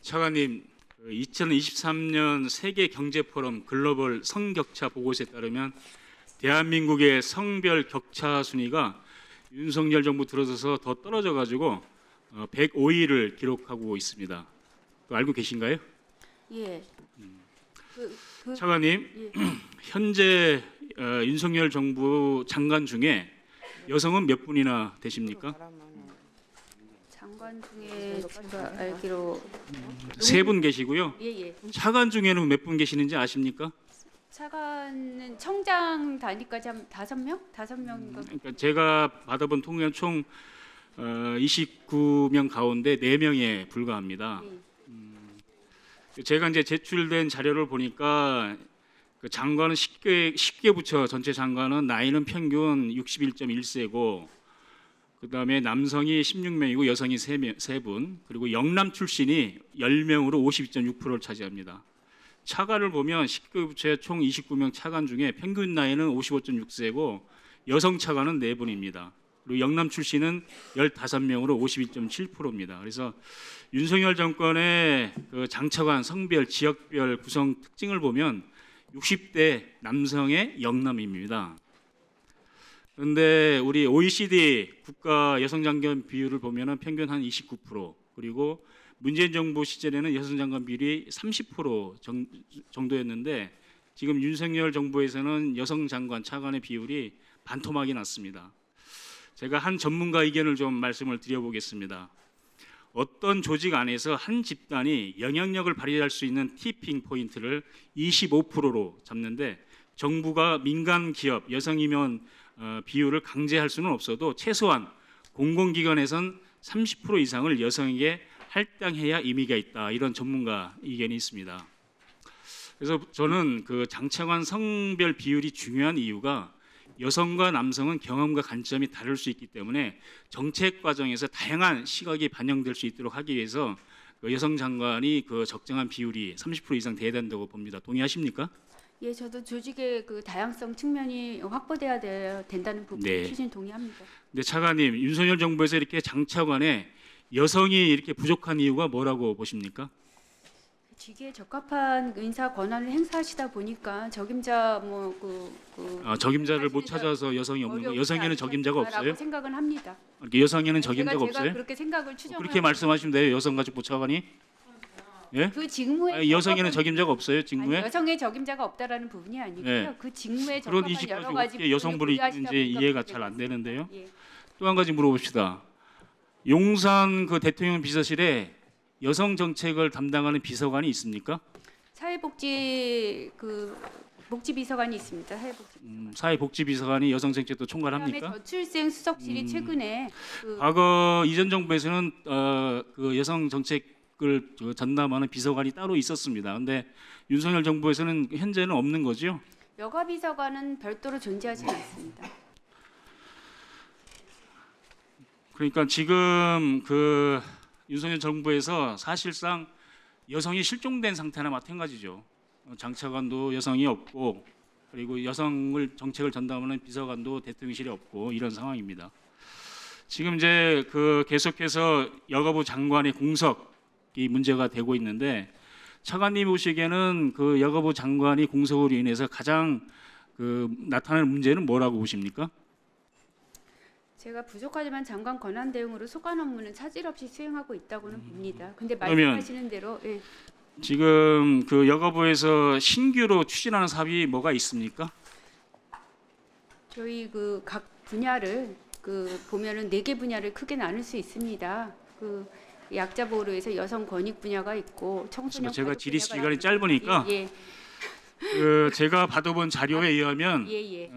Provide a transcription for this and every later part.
차관님, 2023년 세계 경제 포럼 글로벌 성격차 보고서에 따르면 대한민국의 성별 격차 순위가 윤석열 정부 들어서서 더 떨어져 가지고 105위를 기록하고 있습니다. 그거 알고 계신가요? 예. 차관님, 예. 현재 윤석열 정부 장관 중에 여성은 몇 분이나 되십니까? 장관 중에 제가 알기로 세 분 계시고요. 예예. 차관 중에는 몇 분 계시는지 아십니까? 차관은 청장 단위까지 하면 5명? 5명인가? 그러니까 제가 받아본 통계는 총 29명 가운데 4명에 불과합니다. 제가 이제 제출된 자료를 보니까 그 장관은 10개 부처 전체 장관은 나이는 평균 61.1세고 그다음에 남성이 16명이고 여성이 3분 그리고 영남 출신이 10명으로 52.6%를 차지합니다. 차관을 보면 10개 부처의 총 29명 차관 중에 평균 나이는 55.6세고 여성 차관은 4분입니다. 그리고 영남 출신은 15명으로 52.7%입니다. 그래서 윤석열 정권의 그 장차관 성별, 지역별 구성 특징을 보면 60대 남성의 영남입니다. 그런데 우리 OECD 국가 여성 장관 비율을 보면은 평균 한 29% 그리고 문재인 정부 시절에는 여성 장관 비율이 30% 정도였는데 지금 윤석열 정부에서는 여성 장관 차관의 비율이 반토막이 났습니다. 제가 한 전문가 의견을 좀 말씀을 드려보겠습니다. 어떤 조직 안에서 한 집단이 영향력을 발휘할 수 있는 티핑 포인트를 25%로 잡는데 정부가 민간 기업 여성 임원 비율을 강제할 수는 없어도 최소한 공공기관에선 30% 이상을 여성에게 할당해야 의미가 있다. 이런 전문가 의견이 있습니다. 그래서 저는 그 장차관 성별 비율이 중요한 이유가 여성과 남성은 경험과 관점이 다를 수 있기 때문에 정책 과정에서 다양한 시각이 반영될 수 있도록 하기 위해서 그 여성 장관이 그 적정한 비율이 30% 이상 돼야 된다고 봅니다. 동의하십니까? 예, 저도 조직의 그 다양성 측면이 확보돼야 된다는 부분 네. 취지는 동의합니다. 네, 차관님, 윤석열 정부에서 이렇게 장차관에 여성이 이렇게 부족한 이유가 뭐라고 보십니까? 직위에 적합한 인사 권한을 행사하시다 보니까 적임자 적임자를 못 찾아서 여성이 없는 거. 여성에는 적임자가 없어요? 생각은 합니다. 이렇게 여성에는 적임자가 제가 없어요? 그렇게 생각을 추정을 그렇게 말씀하시면 돼요, 여성가족부 차관이? 예? 그 직무에 아니, 여성에는 적임자가 없어요, 직무에? 아니, 여성의 적임자가 없다라는 부분이 아니고요. 네. 그 직무에 그런 적합한 여러 이직까지 가지 어떻게 여성분이 고려하시다 있는지 보니까 이해가 그렇게 잘 안 되는데요. 예. 또 한 가지 물어봅시다. 용산 그 대통령 비서실에 여성 정책을 담당하는 비서관이 있습니까? 사회복지 복지비서관이 있습니다. 사회복지. 사회복지비서관이 여성 정책도 그다음에 총괄합니까? 저출생 수석실이 최근에 과거 이전 정부에서는 그 여성 정책을 전담하는 비서관이 따로 있었습니다. 그런데 윤석열 정부에서는 현재는 없는 거죠? 여가비서관은 별도로 존재하지 않습니다. 그러니까 지금 그 윤석열 정부에서 사실상 여성이 실종된 상태나 마찬가지죠. 장차관도 여성이 없고 그리고 여성을 정책을 전담하는 비서관도 대통령실에 없고 이런 상황입니다. 지금 이제 그 계속해서 여가부 장관의 공석이 문제가 되고 있는데 차관님 보시기에는 그 여가부 장관이 공석으로 인해서 가장 그 나타날 문제는 뭐라고 보십니까? 제가 부족하지만 장관 권한 대응으로 소관 업무는 차질 없이 수행하고 있다고는 봅니다. 근데 그러면 말씀하시는 대로 예. 지금 그 여가부에서 신규로 추진하는 사업이 뭐가 있습니까? 저희 그 각 분야를 보면은 4개 분야를 크게 나눌 수 있습니다. 그 약자 보호로 해서 여성 권익 분야가 있고 청소년 제가 가족 질의 분야가 시간이 있습니다. 짧으니까 예, 그 제가 받아본 자료에 의하면 예.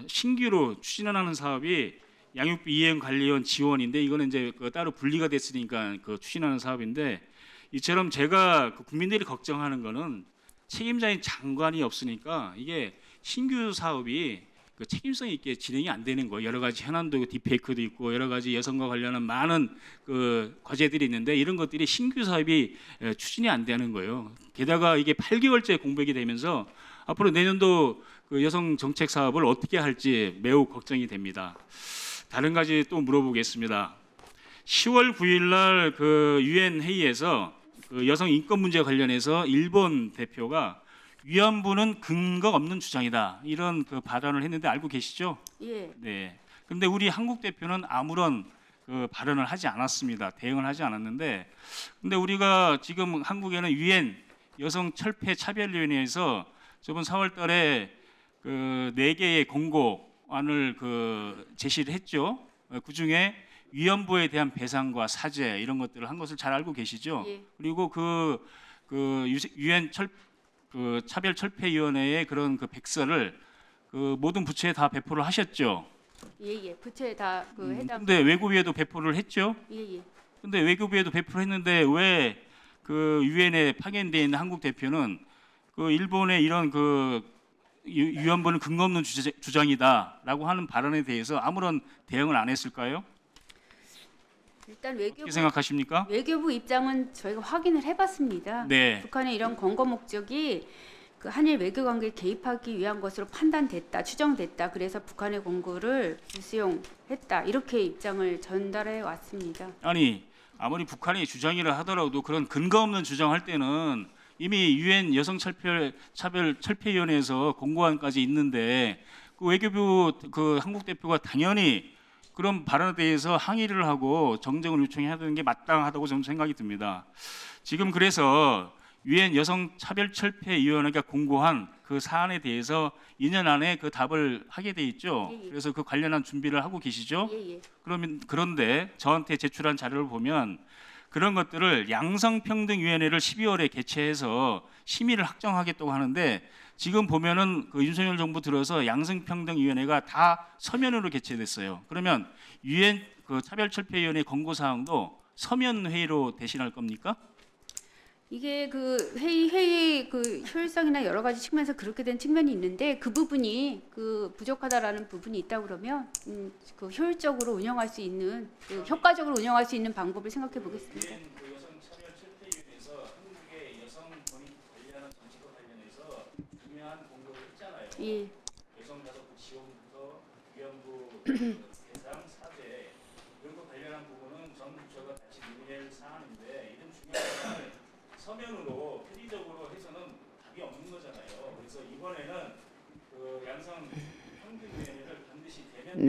신규로 추진하는 사업이 양육비 이행 관리원 지원인데 이거는 이제 그 따로 분리가 됐으니까 그 추진하는 사업인데 이처럼 제가 그 국민들이 걱정하는 거는 책임자인 장관이 없으니까 이게 신규 사업이 그 책임성 있게 진행이 안 되는 거예요. 여러 가지 현안도 있고 디페이크도 있고 여러 가지 여성과 관련한 많은 그 과제들이 있는데 이런 것들이 신규 사업이 추진이 안 되는 거예요. 게다가 이게 8개월째 공백이 되면서 앞으로 내년도 그 여성 정책 사업을 어떻게 할지 매우 걱정이 됩니다. 다른 가지 또 물어보겠습니다. 10월 9일 날 그 유엔 회의에서 그 여성 인권 문제 관련해서 일본 대표가 위안부는 근거 없는 주장이다 이런 그 발언을 했는데 알고 계시죠? 예. 네. 근데 우리 한국 대표는 아무런 그 발언을 하지 않았습니다. 대응을 하지 않았는데, 근데 우리가 지금 한국에는 유엔 여성 철폐 차별위원회에서 저번 4월달에 그 4개의 공고안을 그 제시를 했죠. 그 중에 위안부에 대한 배상과 사죄 이런 것들을 한 것을 잘 알고 계시죠. 예. 그리고 그 유엔 그 차별철폐위원회의 그런 그 백서를 그 모든 부처에 다 배포를 하셨죠. 예. 부처에 다 그 해당. 근데 외교부에도 배포를 했죠. 예. 근데 외교부에도 배포를 했는데 왜 그 유엔에 파견돼 있는 한국 대표는 그 일본의 이런 그 위안부는 근거 없는 주장이다라고 하는 발언에 대해서 아무런 대응을 안 했을까요? 일단 어떻게 생각하십니까? 외교부 입장은 저희가 확인을 해봤습니다. 네. 북한의 이런 권고 목적이 그 한일 외교 관계에 개입하기 위한 것으로 판단됐다, 추정됐다. 그래서 북한의 권고를 불수용했다. 이렇게 입장을 전달해 왔습니다. 아니 아무리 북한이 주장이라 하더라도 그런 근거 없는 주장할 때는 이미 유엔 여성차별철폐위원회에서 공고안까지 있는데 그 외교부 그 한국 대표가 당연히 그런 발언에 대해서 항의를 하고 정정을 요청해야 되는 게 마땅하다고 저는 생각이 듭니다. 지금 그래서 유엔 여성차별철폐위원회가 공고한 그 사안에 대해서 2년 안에 그 답을 하게 돼 있죠. 예. 그래서 그 관련한 준비를 하고 계시죠. 예. 그런데 저한테 제출한 자료를 보면 그런 것들을 양성평등위원회를 12월에 개최해서 심의를 확정하겠다고 하는데 지금 보면은 그 윤석열 정부 들어서 양성평등위원회가 다 서면으로 개최됐어요. 그러면 유엔 그 차별철폐위원회 권고 사항도 서면 회의로 대신할 겁니까? 이게 그 회의 그 효율성이나 여러 가지 측면에서 그렇게 된 측면이 있는데 그 부분이 그 부족하다라는 부분이 있다 그러면 그 효율적으로 운영할 수 있는 그 효과적으로 운영할 수 있는 방법을 생각해 보겠습니다. 유엔 그 여성차별철폐위원회에서 한국의 여성 권익 관련한 정책과 관련해서 중요한 공고를 했잖아요. 예. 여성 가족 지원부터 위안부 배상 사죄 이런 거 관련한 부분은 전 부처가 다시 논의할 사안인데 이런 중요한 사안을 서면으로 편의적으로 해서는 답이 없는 거잖아요. 그래서 이번에는 그 양성 평등위원회를 반드시 대면